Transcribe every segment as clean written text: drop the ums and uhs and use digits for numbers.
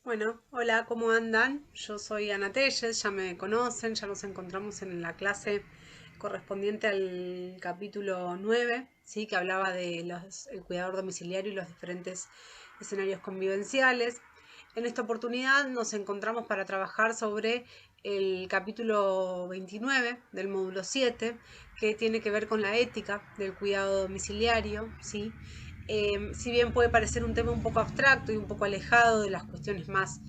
Bueno, hola, ¿cómo andan? Yo soy Ana Telles, ya me conocen, ya nos encontramos en la clase correspondiente al capítulo 9, ¿sí? Que hablaba de el cuidador domiciliario y los diferentes escenarios convivenciales. En esta oportunidad nos encontramos para trabajar sobre el capítulo 29 del módulo 7, que tiene que ver con la ética del cuidado domiciliario, ¿sí? Si bien puede parecer un tema un poco abstracto y un poco alejado de las cuestiones más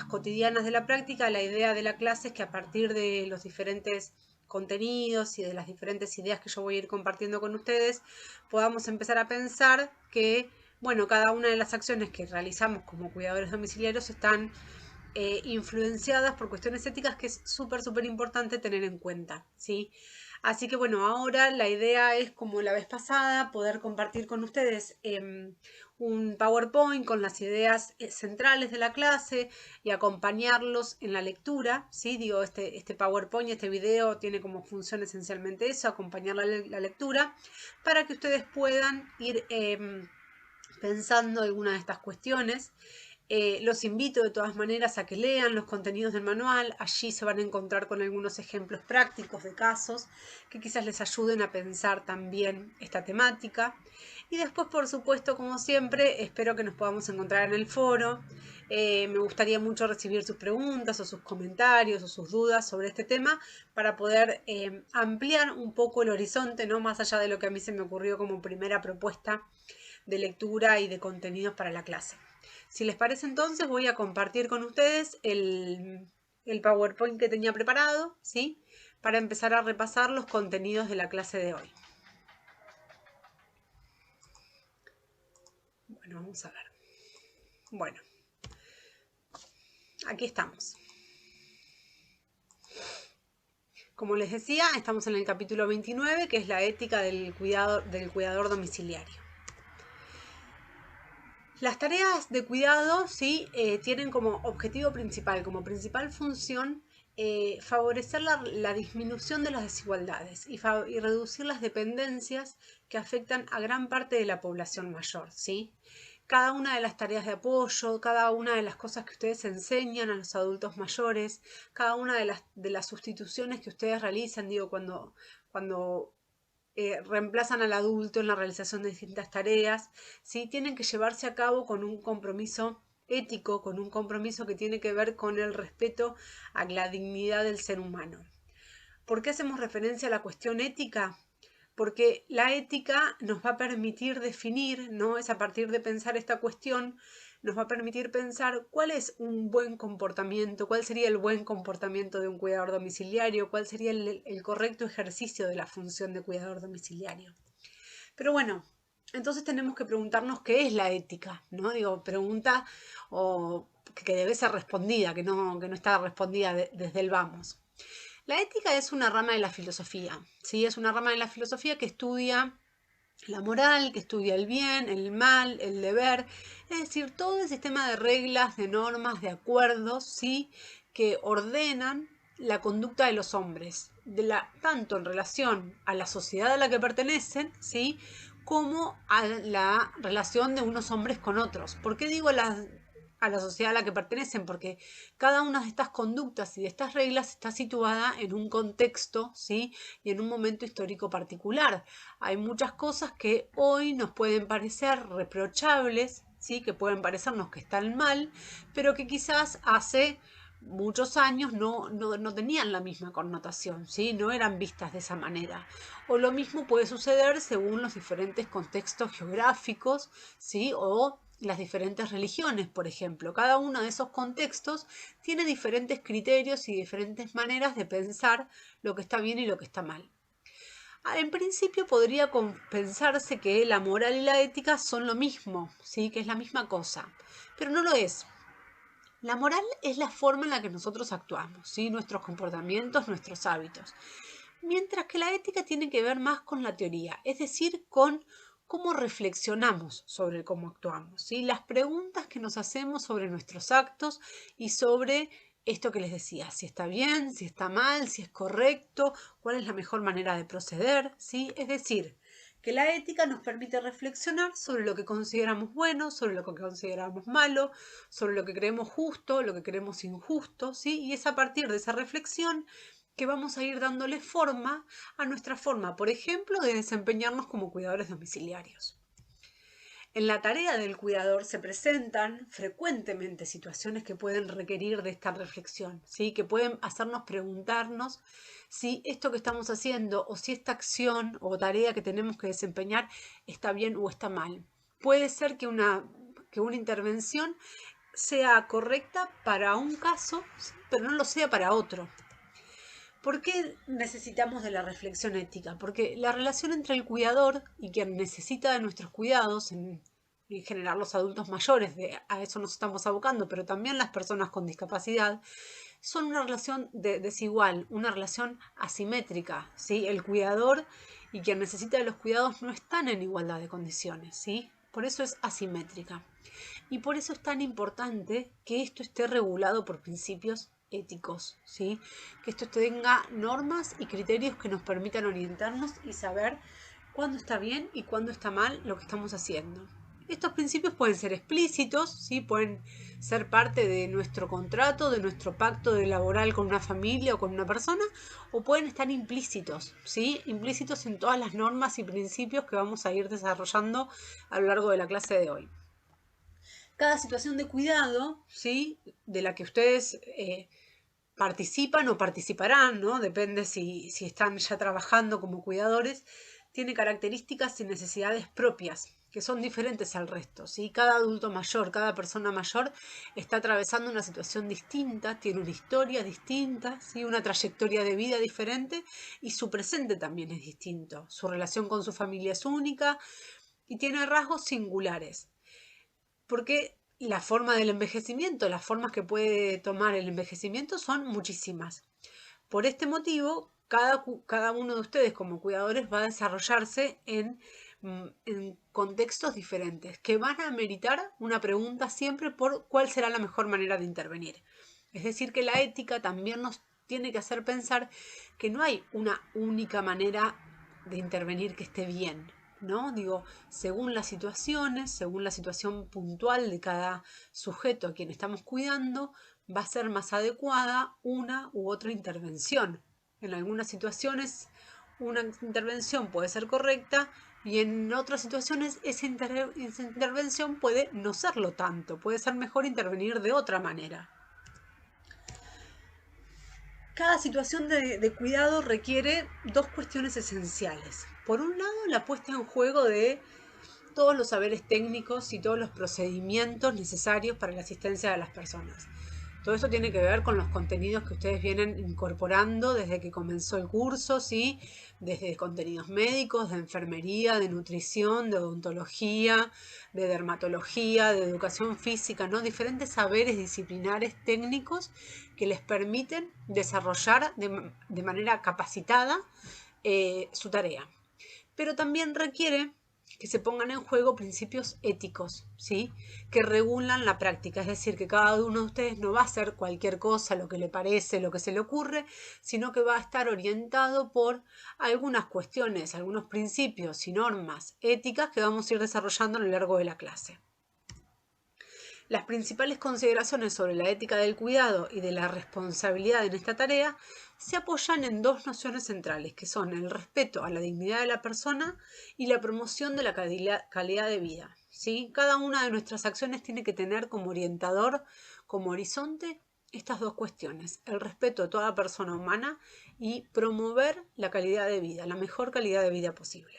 cotidianas de la práctica, la idea de la clase es que a partir de los diferentes contenidos y de las diferentes ideas que yo voy a ir compartiendo con ustedes, podamos empezar a pensar que, bueno, cada una de las acciones que realizamos como cuidadores domiciliarios están influenciadas por cuestiones éticas que es súper importante tener en cuenta, ¿sí? Así que bueno, ahora la idea es, como la vez pasada, poder compartir con ustedes un PowerPoint con las ideas centrales de la clase y acompañarlos en la lectura, ¿sí? Digo, este PowerPoint, este video tiene como función esencialmente eso, acompañar la lectura, para que ustedes puedan ir pensando algunas de estas cuestiones. Los invito de todas maneras a que lean los contenidos del manual. Allí se van a encontrar con algunos ejemplos prácticos de casos que quizás les ayuden a pensar también esta temática. Y después, por supuesto, como siempre, espero que nos podamos encontrar en el foro. Me gustaría mucho recibir sus preguntas o sus comentarios o sus dudas sobre este tema para poder ampliar un poco el horizonte, ¿no? Más allá de lo que a mí se me ocurrió como primera propuesta de lectura y de contenidos para la clase. Si les parece, entonces voy a compartir con ustedes el PowerPoint que tenía preparado, ¿sí? Para empezar a repasar los contenidos de la clase de hoy. Bueno, vamos a ver. Bueno, aquí estamos. Como les decía, estamos en el capítulo 29, que es la ética del cuidador domiciliario. Las tareas de cuidado, ¿sí? Tienen como objetivo principal, como principal función, favorecer la disminución de las desigualdades y reducir las dependencias que afectan a gran parte de la población mayor, ¿sí? Cada una de las tareas de apoyo, cada una de las cosas que ustedes enseñan a los adultos mayores, cada una de las sustituciones que ustedes realizan, digo, cuando reemplazan al adulto en la realización de distintas tareas, ¿sí? Tienen que llevarse a cabo con un compromiso ético, con un compromiso que tiene que ver con el respeto a la dignidad del ser humano. ¿Por qué hacemos referencia a la cuestión ética? Porque la ética nos va a permitir definir, ¿no? Es a partir de pensar esta cuestión, nos va a permitir pensar cuál es un buen comportamiento, cuál sería el buen comportamiento de un cuidador domiciliario, cuál sería el correcto ejercicio de la función de cuidador domiciliario. Pero bueno, entonces tenemos que preguntarnos qué es la ética, ¿no? Digo, pregunta o que debe ser respondida, que no está respondida desde el vamos. La ética es una rama de la filosofía, ¿sí? Es una rama de la filosofía que estudia la moral, que estudia el bien, el mal, el deber, es decir, todo el sistema de reglas, de normas, de acuerdos, ¿sí? Que ordenan la conducta de los hombres, tanto en relación a la sociedad a la que pertenecen, ¿sí? Como a la relación de unos hombres con otros. ¿Por qué digo a la sociedad a la que pertenecen? Porque cada una de estas conductas y de estas reglas está situada en un contexto, ¿sí? Y en un momento histórico particular. Hay muchas cosas que hoy nos pueden parecer reprochables, ¿sí? Que pueden parecernos que están mal, pero que quizás hace muchos años no tenían la misma connotación, ¿sí? No eran vistas de esa manera. O lo mismo puede suceder según los diferentes contextos geográficos, ¿sí? O las diferentes religiones, por ejemplo. Cada uno de esos contextos tiene diferentes criterios y diferentes maneras de pensar lo que está bien y lo que está mal. En principio podría pensarse que la moral y la ética son lo mismo, ¿sí? Que es la misma cosa, pero no lo es. La moral es la forma en la que nosotros actuamos, ¿sí? Nuestros comportamientos, nuestros hábitos. Mientras que la ética tiene que ver más con la teoría, es decir, con cómo reflexionamos sobre cómo actuamos, ¿sí? Las preguntas que nos hacemos sobre nuestros actos y sobre esto que les decía, si está bien, si está mal, si es correcto, cuál es la mejor manera de proceder, ¿sí? Es decir, que la ética nos permite reflexionar sobre lo que consideramos bueno, sobre lo que consideramos malo, sobre lo que creemos justo, lo que creemos injusto, ¿sí? Y es a partir de esa reflexión que vamos a ir dándole forma a nuestra forma, por ejemplo, de desempeñarnos como cuidadores domiciliarios. En la tarea del cuidador se presentan frecuentemente situaciones que pueden requerir de esta reflexión, ¿sí? Que pueden hacernos preguntarnos si esto que estamos haciendo o si esta acción o tarea que tenemos que desempeñar está bien o está mal. Puede ser que una intervención sea correcta para un caso, pero no lo sea para otro. ¿Por qué necesitamos de la reflexión ética? Porque la relación entre el cuidador y quien necesita de nuestros cuidados, en general los adultos mayores, a eso nos estamos abocando, pero también las personas con discapacidad, son una relación desigual, una relación asimétrica, ¿sí? El cuidador y quien necesita de los cuidados no están en igualdad de condiciones, ¿sí? Por eso es asimétrica. Y por eso es tan importante que esto esté regulado por principios éticos, ¿sí? Que esto tenga normas y criterios que nos permitan orientarnos y saber cuándo está bien y cuándo está mal lo que estamos haciendo. Estos principios pueden ser explícitos, ¿sí? Pueden ser parte de nuestro contrato, de nuestro pacto de laboral con una familia o con una persona, o pueden estar implícitos, ¿sí? Implícitos en todas las normas y principios que vamos a ir desarrollando a lo largo de la clase de hoy. Cada situación de cuidado, ¿sí? De la que ustedes participan o participarán, ¿no? Depende si están ya trabajando como cuidadores, tiene características y necesidades propias que son diferentes al resto, ¿sí? Cada adulto mayor, cada persona mayor está atravesando una situación distinta, tiene una historia distinta, ¿sí? Una trayectoria de vida diferente y su presente también es distinto. Su relación con su familia es única y tiene rasgos singulares. Porque la forma del envejecimiento, las formas que puede tomar el envejecimiento son muchísimas. Por este motivo, cada uno de ustedes como cuidadores va a desarrollarse en contextos diferentes, que van a meritar una pregunta siempre por cuál será la mejor manera de intervenir. Es decir, que la ética también nos tiene que hacer pensar que no hay una única manera de intervenir que esté bien, ¿no? Digo, según las situaciones, según la situación puntual de cada sujeto a quien estamos cuidando, va a ser más adecuada una u otra intervención. En algunas situaciones una intervención puede ser correcta y en otras situaciones esa intervención puede no serlo tanto, puede ser mejor intervenir de otra manera. Cada situación de cuidado requiere dos cuestiones esenciales. Por un lado, la puesta en juego de todos los saberes técnicos y todos los procedimientos necesarios para la asistencia de las personas. Todo eso tiene que ver con los contenidos que ustedes vienen incorporando desde que comenzó el curso, ¿sí? Desde contenidos médicos, de enfermería, de nutrición, de odontología, de dermatología, de educación física, ¿no? Diferentes saberes disciplinares técnicos que les permiten desarrollar de manera capacitada su tarea. Pero también requiere que se pongan en juego principios éticos, ¿sí? Que regulan la práctica, es decir, que cada uno de ustedes no va a hacer cualquier cosa, lo que le parece, lo que se le ocurre, sino que va a estar orientado por algunas cuestiones, algunos principios y normas éticas que vamos a ir desarrollando a lo largo de la clase. Las principales consideraciones sobre la ética del cuidado y de la responsabilidad en esta tarea se apoyan en dos nociones centrales, que son el respeto a la dignidad de la persona y la promoción de la calidad de vida, ¿sí? Cada una de nuestras acciones tiene que tener como orientador, como horizonte, estas dos cuestiones, el respeto a toda persona humana y promover la calidad de vida, la mejor calidad de vida posible.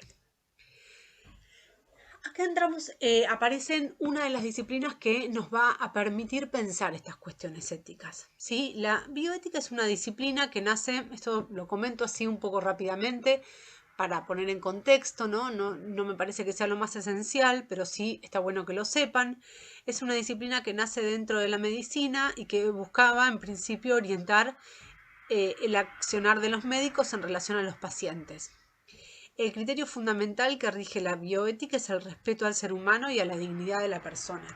Acá entramos, aparecen una de las disciplinas que nos va a permitir pensar estas cuestiones éticas, ¿sí? La bioética es una disciplina que nace, esto lo comento así un poco rápidamente para poner en contexto, ¿no? No me parece que sea lo más esencial, pero sí está bueno que lo sepan. Es una disciplina que nace dentro de la medicina y que buscaba en principio orientar el accionar de los médicos en relación a los pacientes. El criterio fundamental que rige la bioética es el respeto al ser humano y a la dignidad de la persona.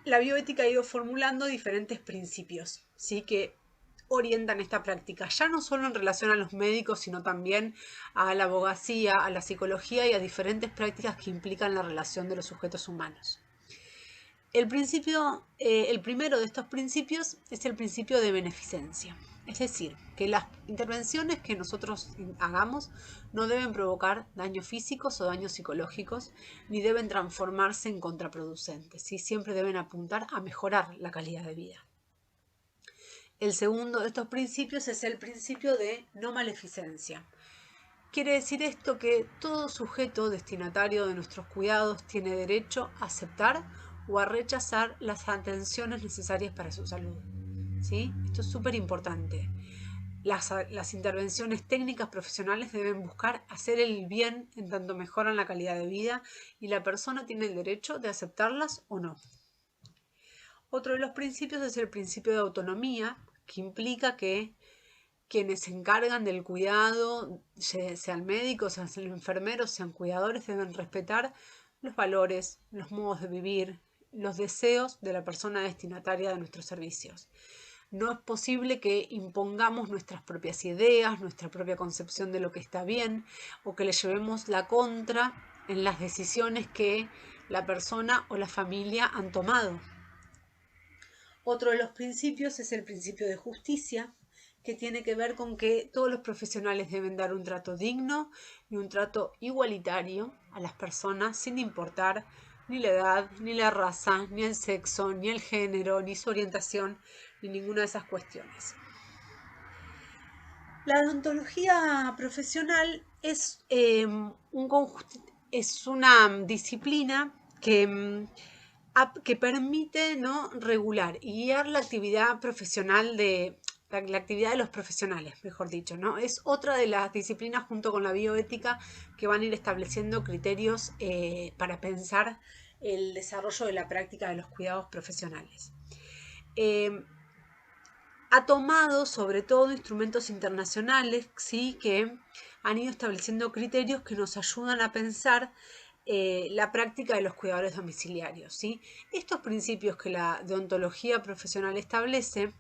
La bioética ha ido formulando diferentes principios, ¿sí? Que orientan esta práctica, ya no solo en relación a los médicos, sino también a la abogacía, a la psicología y a diferentes prácticas que implican la relación de los sujetos humanos. El primero de estos principios es el principio de beneficencia. Es decir, que las intervenciones que nosotros hagamos no deben provocar daños físicos o daños psicológicos, ni deben transformarse en contraproducentes, ¿sí? Siempre deben apuntar a mejorar la calidad de vida. El segundo de estos principios es el principio de no maleficencia. Quiere decir esto que todo sujeto destinatario de nuestros cuidados tiene derecho a aceptar o a rechazar las atenciones necesarias para su salud. ¿Sí? Esto es súper importante. Las intervenciones técnicas profesionales deben buscar hacer el bien en tanto mejoran la calidad de vida y la persona tiene el derecho de aceptarlas o no. Otro de los principios es el principio de autonomía, que implica que quienes se encargan del cuidado, sean médicos, sean enfermeros, sean cuidadores, deben respetar los valores, los modos de vivir, los deseos de la persona destinataria de nuestros servicios. No es posible que impongamos nuestras propias ideas, nuestra propia concepción de lo que está bien, o que le llevemos la contra en las decisiones que la persona o la familia han tomado. Otro de los principios es el principio de justicia, que tiene que ver con que todos los profesionales deben dar un trato digno y un trato igualitario a las personas sin importar ni la edad, ni la raza, ni el sexo, ni el género, ni su orientación, ni ninguna de esas cuestiones. La odontología profesional es una disciplina que permite, ¿no?, regular y guiar la actividad profesional la actividad de los profesionales, mejor dicho, ¿no? Es otra de las disciplinas junto con la bioética que van a ir estableciendo criterios para pensar el desarrollo de la práctica de los cuidados profesionales. Ha tomado sobre todo instrumentos internacionales, ¿sí?, que han ido estableciendo criterios que nos ayudan a pensar la práctica de los cuidadores domiciliarios, ¿sí? Estos principios que la deontología profesional establece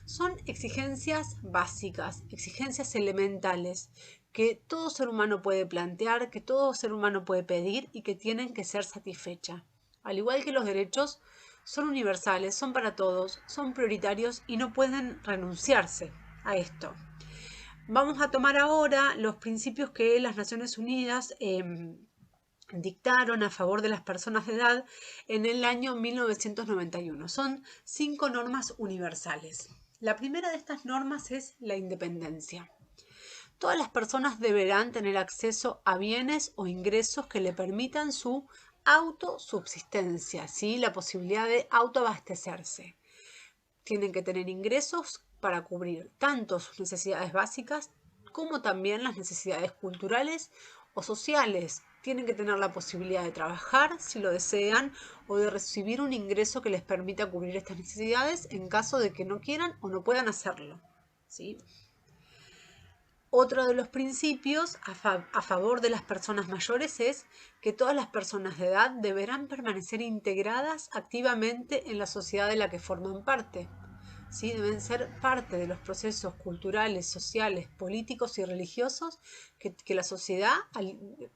son exigencias básicas, exigencias elementales que todo ser humano puede plantear, que todo ser humano puede pedir y que tienen que ser satisfechas. Al igual que los derechos, son universales, son para todos, son prioritarios y no pueden renunciarse a esto. Vamos a tomar ahora los principios que las Naciones Unidas dictaron a favor de las personas de edad en el año 1991. Son 5 normas universales. La primera de estas normas es la independencia. Todas las personas deberán tener acceso a bienes o ingresos que le permitan su autosubsistencia, ¿sí?, la posibilidad de autoabastecerse. Tienen que tener ingresos para cubrir tanto sus necesidades básicas como también las necesidades culturales o sociales. Tienen que tener la posibilidad de trabajar si lo desean o de recibir un ingreso que les permita cubrir estas necesidades en caso de que no quieran o no puedan hacerlo, ¿sí? Otro de los principios a favor de las personas mayores es que todas las personas de edad deberán permanecer integradas activamente en la sociedad de la que forman parte. ¿Sí? Deben ser parte de los procesos culturales, sociales, políticos y religiosos que la sociedad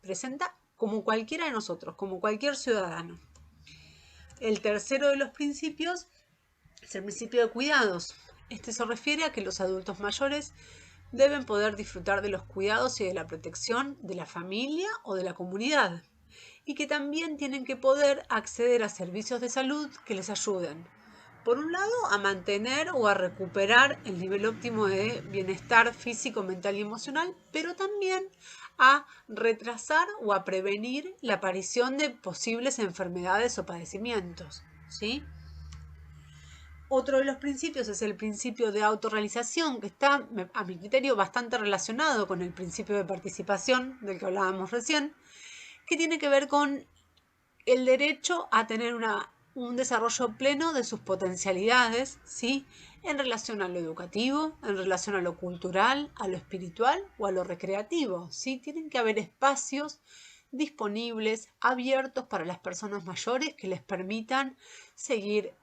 presenta como cualquiera de nosotros, como cualquier ciudadano. El tercero de los principios es el principio de cuidados. Este se refiere a que los adultos mayores deben poder disfrutar de los cuidados y de la protección de la familia o de la comunidad, y que también tienen que poder acceder a servicios de salud que les ayuden, por un lado, a mantener o a recuperar el nivel óptimo de bienestar físico, mental y emocional, pero también a retrasar o a prevenir la aparición de posibles enfermedades o padecimientos, ¿sí? Otro de los principios es el principio de autorrealización, que está, a mi criterio, bastante relacionado con el principio de participación del que hablábamos recién, que tiene que ver con el derecho a tener un desarrollo pleno de sus potencialidades, ¿sí?, en relación a lo educativo, en relación a lo cultural, a lo espiritual o a lo recreativo, ¿sí? Tienen que haber espacios disponibles, abiertos para las personas mayores que les permitan seguir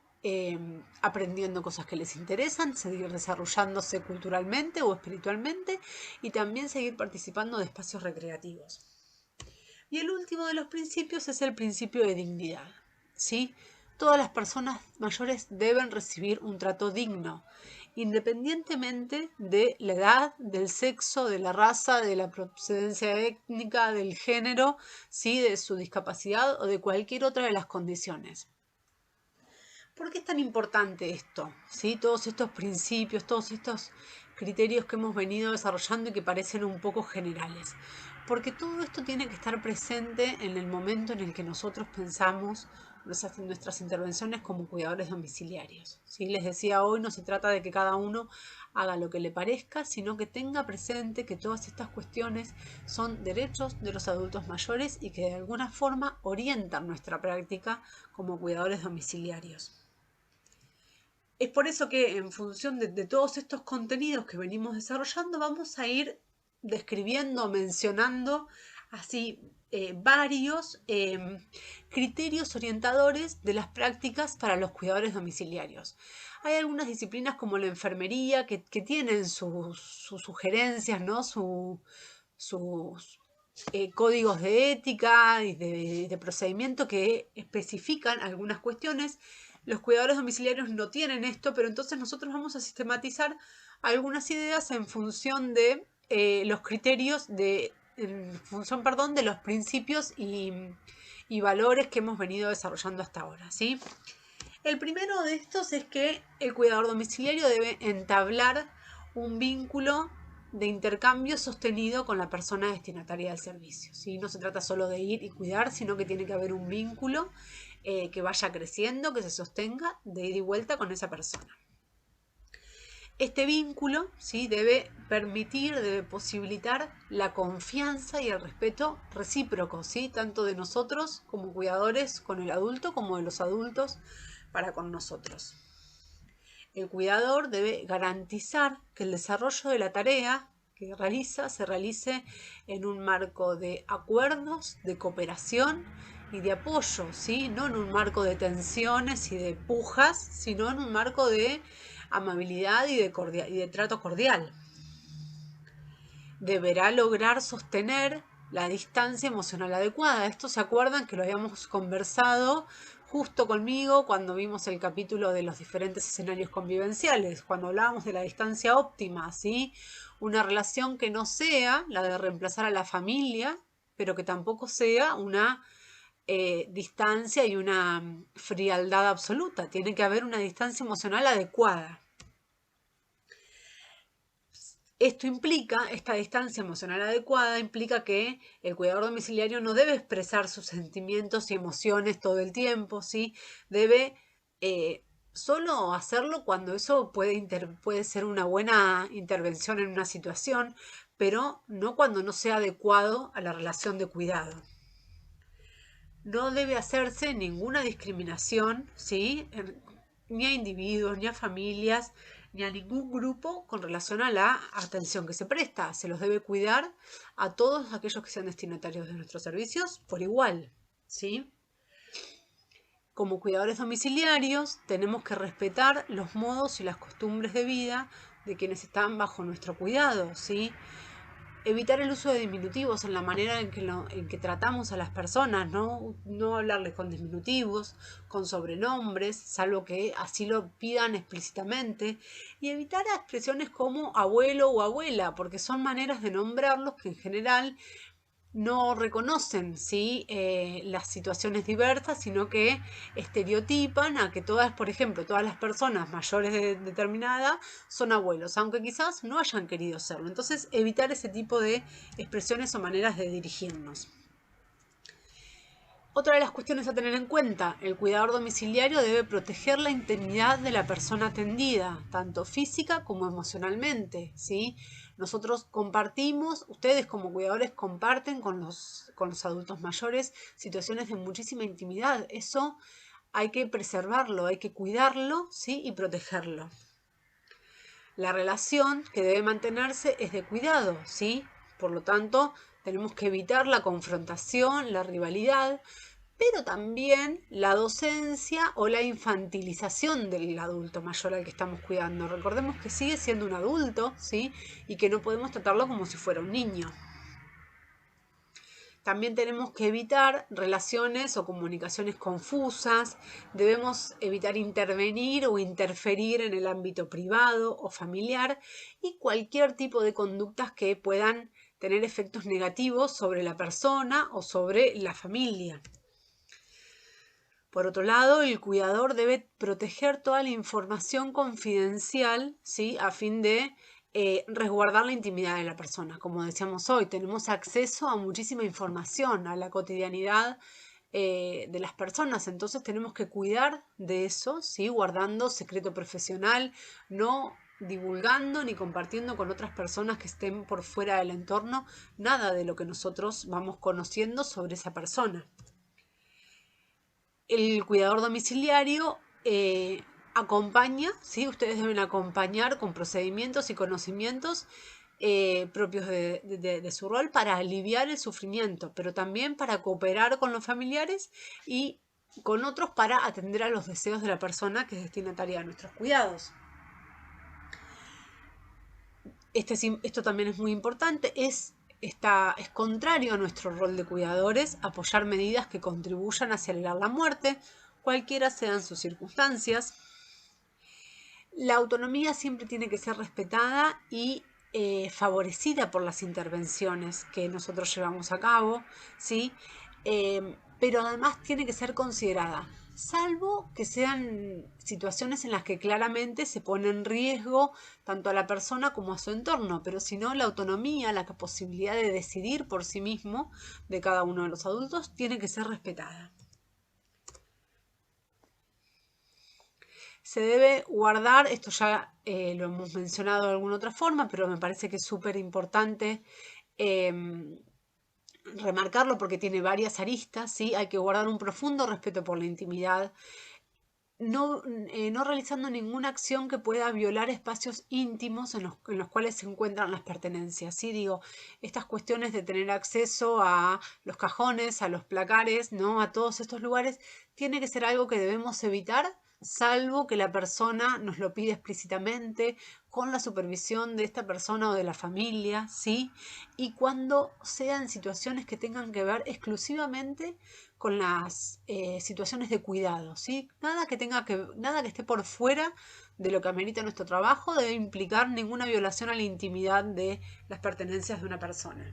aprendiendo cosas que les interesan, seguir desarrollándose culturalmente o espiritualmente y también seguir participando de espacios recreativos. Y el último de los principios es el principio de dignidad, ¿sí? Todas las personas mayores deben recibir un trato digno, independientemente de la edad, del sexo, de la raza, de la procedencia étnica, del género, ¿sí? De su discapacidad o de cualquier otra de las condiciones. ¿Por qué es tan importante esto? ¿Sí? Todos estos principios, todos estos criterios que hemos venido desarrollando y que parecen un poco generales. Porque todo esto tiene que estar presente en el momento en el que nosotros pensamos nuestras intervenciones como cuidadores domiciliarios. ¿Sí? Les decía, hoy no se trata de que cada uno haga lo que le parezca, sino que tenga presente que todas estas cuestiones son derechos de los adultos mayores y que de alguna forma orientan nuestra práctica como cuidadores domiciliarios. Es por eso que en función de todos estos contenidos que venimos desarrollando vamos a ir describiendo, mencionando así varios criterios orientadores de las prácticas para los cuidadores domiciliarios. Hay algunas disciplinas como la enfermería que tienen sus sugerencias, ¿no? Sus códigos de ética y de procedimiento que especifican algunas cuestiones. Los cuidadores domiciliarios no tienen esto, pero entonces nosotros vamos a sistematizar algunas ideas en función de los criterios, en función, perdón, de los principios y valores que hemos venido desarrollando hasta ahora, ¿sí? El primero de estos es que el cuidador domiciliario debe entablar un vínculo de intercambio sostenido con la persona destinataria del servicio, ¿sí? No se trata solo de ir y cuidar, sino que tiene que haber un vínculo que vaya creciendo, que se sostenga de ida y vuelta con esa persona. Este vínculo, ¿sí? Debe permitir, debe posibilitar la confianza y el respeto recíproco, ¿sí? Tanto de nosotros como cuidadores con el adulto como de los adultos para con nosotros. El cuidador debe garantizar que el desarrollo de la tarea que realiza se realice en un marco de acuerdos, de cooperación y de apoyo, ¿sí? No en un marco de tensiones y de pujas, sino en un marco de amabilidad y de trato cordial. Deberá lograr sostener la distancia emocional adecuada. Esto se acuerdan que lo habíamos conversado justo conmigo cuando vimos el capítulo de los diferentes escenarios convivenciales, cuando hablábamos de la distancia óptima, ¿sí? Una relación que no sea la de reemplazar a la familia, pero que tampoco sea una distancia y una frialdad absoluta. Tiene que haber una distancia emocional adecuada. Esta distancia emocional adecuada implica que el cuidador domiciliario no debe expresar sus sentimientos y emociones todo el tiempo, ¿sí? Debe solo hacerlo cuando eso puede ser una buena intervención en una situación, pero no cuando no sea adecuado a la relación de cuidado. No debe hacerse ninguna discriminación, ¿sí? Ni a individuos, ni a familias, ni a ningún grupo con relación a la atención que se presta. Se los debe cuidar a todos aquellos que sean destinatarios de nuestros servicios por igual, ¿sí? Como cuidadores domiciliarios tenemos que respetar los modos y las costumbres de vida de quienes están bajo nuestro cuidado, ¿sí? Evitar el uso de diminutivos en la manera en que tratamos a las personas, no hablarles con diminutivos, con sobrenombres, salvo que así lo pidan explícitamente, y evitar expresiones como abuelo o abuela, porque son maneras de nombrarlos que en general no reconocen, ¿sí? Las situaciones diversas, sino que estereotipan a que todas, por ejemplo, todas las personas mayores de determinada edad son abuelos, aunque quizás no hayan querido serlo. Entonces, evitar ese tipo de expresiones o maneras de dirigirnos. Otra de las cuestiones a tener en cuenta, el cuidador domiciliario debe proteger la intimidad de la persona atendida, tanto física como emocionalmente, ¿sí? Nosotros compartimos, ustedes como cuidadores comparten con los adultos mayores situaciones de muchísima intimidad. Eso hay que preservarlo, hay que cuidarlo, ¿sí? Y protegerlo. La relación que debe mantenerse es de cuidado, ¿sí? Por lo tanto, tenemos que evitar la confrontación, la rivalidad, pero también la docencia o la infantilización del adulto mayor al que estamos cuidando. Recordemos que sigue siendo un adulto, ¿sí? Y que no podemos tratarlo como si fuera un niño. También tenemos que evitar relaciones o comunicaciones confusas, debemos evitar intervenir o interferir en el ámbito privado o familiar y cualquier tipo de conductas que puedan tener efectos negativos sobre la persona o sobre la familia. Por otro lado, el cuidador debe proteger toda la información confidencial, ¿sí? A fin de resguardar la intimidad de la persona. Como decíamos hoy, tenemos acceso a muchísima información, a la cotidianidad de las personas, entonces tenemos que cuidar de eso, ¿sí? Guardando secreto profesional, no divulgando ni compartiendo con otras personas que estén por fuera del entorno nada de lo que nosotros vamos conociendo sobre esa persona. El cuidador domiciliario acompaña, ¿sí? Ustedes deben acompañar con procedimientos y conocimientos propios de su rol para aliviar el sufrimiento, pero también para cooperar con los familiares y con otros para atender a los deseos de la persona que es destinataria de nuestros cuidados. Esto también es muy importante, es contrario a nuestro rol de cuidadores apoyar medidas que contribuyan a acelerar la muerte, cualquiera sean sus circunstancias. La autonomía siempre tiene que ser respetada y favorecida por las intervenciones que nosotros llevamos a cabo, ¿sí? Pero además tiene que ser considerada, salvo que sean situaciones en las que claramente se pone en riesgo tanto a la persona como a su entorno, pero si no, la autonomía, la posibilidad de decidir por sí mismo de cada uno de los adultos tiene que ser respetada. Se debe guardar, esto ya lo hemos mencionado de alguna otra forma, pero me parece que es súper importante remarcarlo porque tiene varias aristas, ¿sí? Hay que guardar un profundo respeto por la intimidad, no realizando ninguna acción que pueda violar espacios íntimos en los cuales se encuentran las pertenencias. ¿Sí? Digo, estas cuestiones de tener acceso a los cajones, a los placares, ¿no? A todos estos lugares, tiene que ser algo que debemos evitar, salvo que la persona nos lo pida explícitamente, con la supervisión de esta persona o de la familia, ¿sí? Y cuando sean situaciones que tengan que ver exclusivamente con las situaciones de cuidado, ¿sí? Nada que esté por fuera de lo que amerita nuestro trabajo debe implicar ninguna violación a la intimidad de las pertenencias de una persona.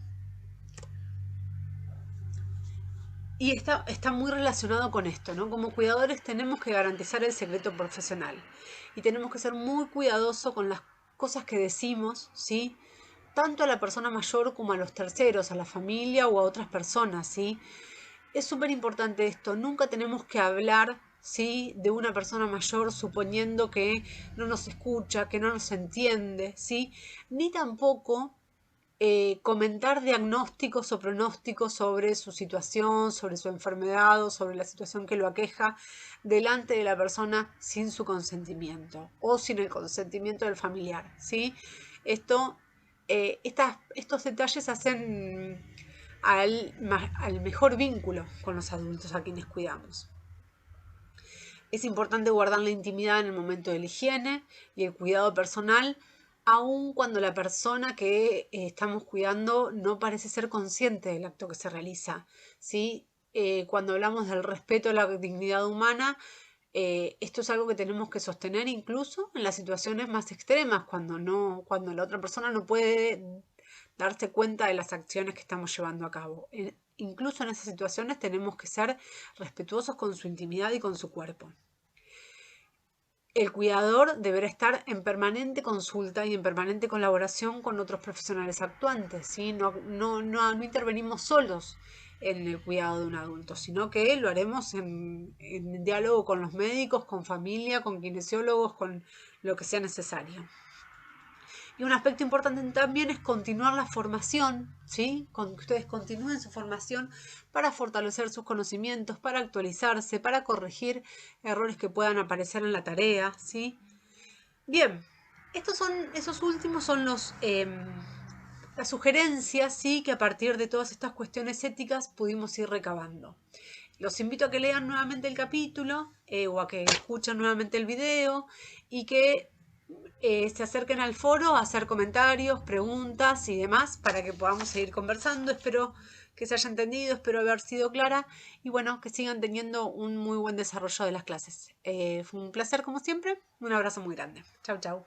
Y está muy relacionado con esto, ¿no? Como cuidadores tenemos que garantizar el secreto profesional y tenemos que ser muy cuidadosos con las cosas que decimos, ¿sí? Tanto a la persona mayor como a los terceros, a la familia o a otras personas, ¿sí? Es súper importante esto, nunca tenemos que hablar, ¿sí? De una persona mayor suponiendo que no nos escucha, que no nos entiende, ¿sí? Ni tampoco comentar diagnósticos o pronósticos sobre su situación, sobre su enfermedad o sobre la situación que lo aqueja delante de la persona sin su consentimiento o sin el consentimiento del familiar, ¿sí? Estos detalles hacen al mejor vínculo con los adultos a quienes cuidamos. Es importante guardar la intimidad en el momento de la higiene y el cuidado personal, aun cuando la persona que estamos cuidando no parece ser consciente del acto que se realiza, ¿sí? Cuando hablamos del respeto a la dignidad humana, esto es algo que tenemos que sostener incluso en las situaciones más extremas, cuando la otra persona no puede darse cuenta de las acciones que estamos llevando a cabo. Incluso en esas situaciones tenemos que ser respetuosos con su intimidad y con su cuerpo. El cuidador deberá estar en permanente consulta y en permanente colaboración con otros profesionales actuantes, ¿sí? No intervenimos solos en el cuidado de un adulto, sino que lo haremos en diálogo con los médicos, con familia, con kinesiólogos, con lo que sea necesario. Y un aspecto importante también es continuar la formación, ¿sí? Que ustedes continúen su formación para fortalecer sus conocimientos, para actualizarse, para corregir errores que puedan aparecer en la tarea, ¿sí? Bien, esos últimos son las sugerencias, ¿sí? Que a partir de todas estas cuestiones éticas pudimos ir recabando. Los invito a que lean nuevamente el capítulo o a que escuchen nuevamente el video y que se acerquen al foro a hacer comentarios, preguntas y demás para que podamos seguir conversando. Espero que se haya entendido, espero haber sido clara y bueno, que sigan teniendo un muy buen desarrollo de las clases. Fue un placer como siempre, un abrazo muy grande. Chau, chau.